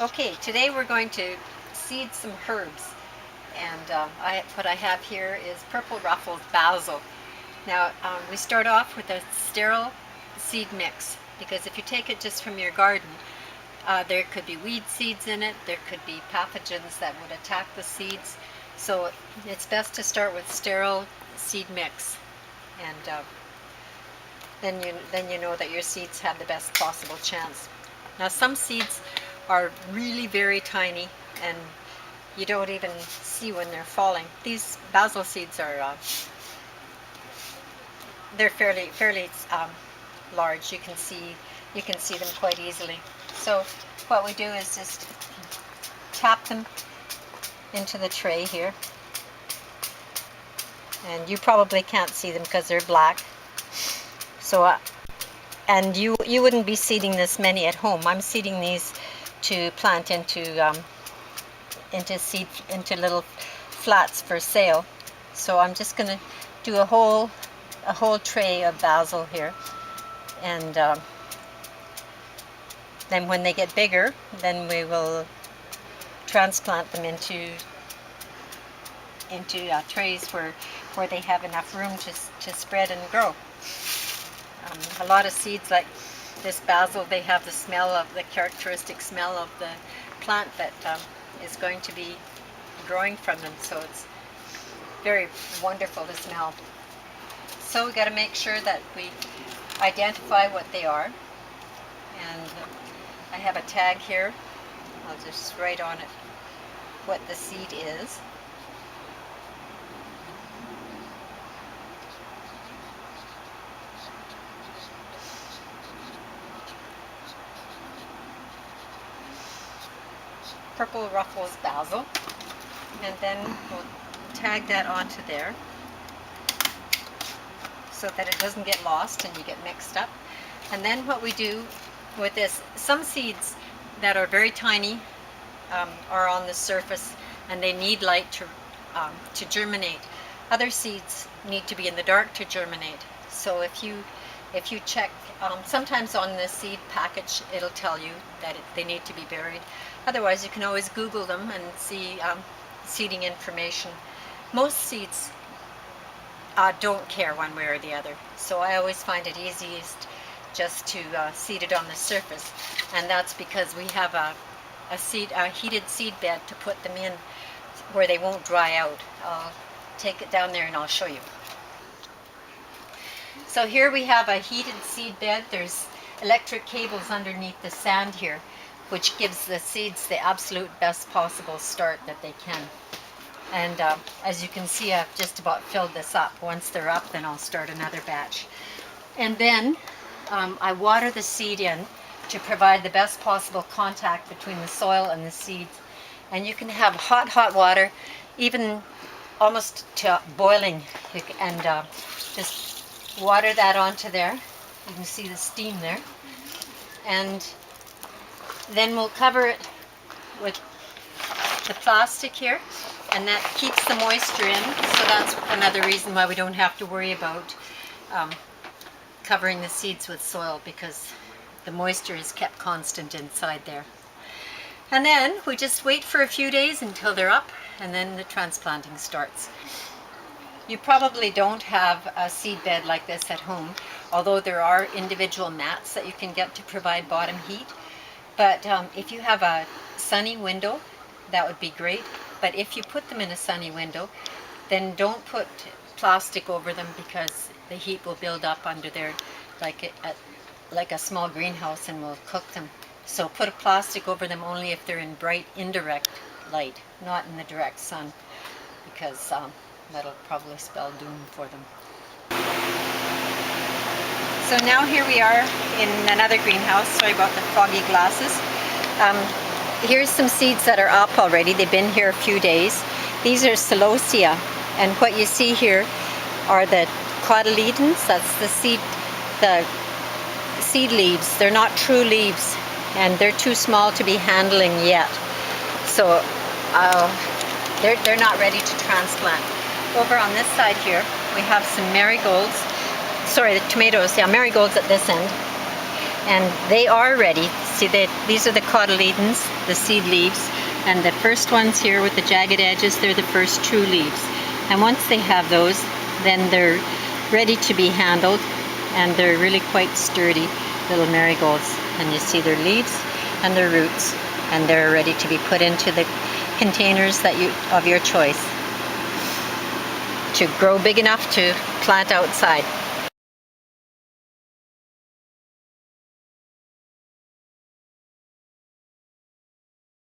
Okay, today we're going to seed some herbs, and what I have here is purple ruffles basil. Now we start off with a sterile seed mix because if you take it just from your garden, there could be weed seeds in it, there could be pathogens that would attack the seeds. So it's best to start with sterile seed mix, and then you know that your seeds have the best possible chance. Now some seeds are really very tiny and you don't even see when they're falling. These basil seeds are they're fairly large. You can see them quite easily. So what we do is just tap them into the tray here, and you probably can't see them because they're black. So and you wouldn't be seeding this many at home. I'm seeding these to plant into little flats for sale. So I'm just going to do a whole tray of basil here, and then when they get bigger, then we will transplant them into trays where they have enough room to spread and grow. A lot of seeds like this basil, they have the characteristic smell of the plant that is going to be growing from them, so it's very wonderful to smell. So we got to make sure that we identify what they are, and I have a tag here. I'll just write on it what the seed is. Purple ruffles basil, and then we'll tag that onto there so that it doesn't get lost and you get mixed up. And then what we do with this, some seeds that are very tiny are on the surface and they need light to germinate. Other seeds need to be in the dark to germinate. So if you check, sometimes on the seed package it'll tell you that they need to be buried. Otherwise, you can always Google them and see seeding information. Most seeds don't care one way or the other, so I always find it easiest just to seed it on the surface, and that's because we have a heated seed bed to put them in where they won't dry out. I'll take it down there and I'll show you. So here we have a heated seed bed. There's electric cables underneath the sand here, which gives the seeds the absolute best possible start that they can. And as you can see, I've just about filled this up. Once they're up, then I'll start another batch. And then I water the seed in to provide the best possible contact between the soil and the seeds. And you can have hot water, even almost to boiling, and just water that onto there. You can see the steam there. And then we'll cover it with the plastic here, and that keeps the moisture in. So that's another reason why we don't have to worry about covering the seeds with soil, because the moisture is kept constant inside there. And then we just wait for a few days until they're up, and then the transplanting starts. You probably don't have a seed bed like this at home, although there are individual mats that you can get to provide bottom heat. But if you have a sunny window, that would be great. But if you put them in a sunny window, then don't put plastic over them, because the heat will build up under there like a small greenhouse and will cook them. So put a plastic over them only if they're in bright indirect light, not in the direct sun, because that'll probably spell doom for them. So now here we are in another greenhouse. Sorry about the foggy glasses. Here's some seeds that are up already. They've been here a few days. These are celosia, and what you see here are the cotyledons. That's the seed leaves. They're not true leaves, and they're too small to be handling yet. So they're not ready to transplant. Over on this side here, we have some marigolds. Sorry, the tomatoes. Yeah, marigolds at this end. And they are ready. See, these are the cotyledons, the seed leaves, and the first ones here with the jagged edges, they're the first true leaves. And once they have those, then they're ready to be handled, and they're really quite sturdy little marigolds. And you see their leaves and their roots, and they're ready to be put into the containers of your choice to grow big enough to plant outside.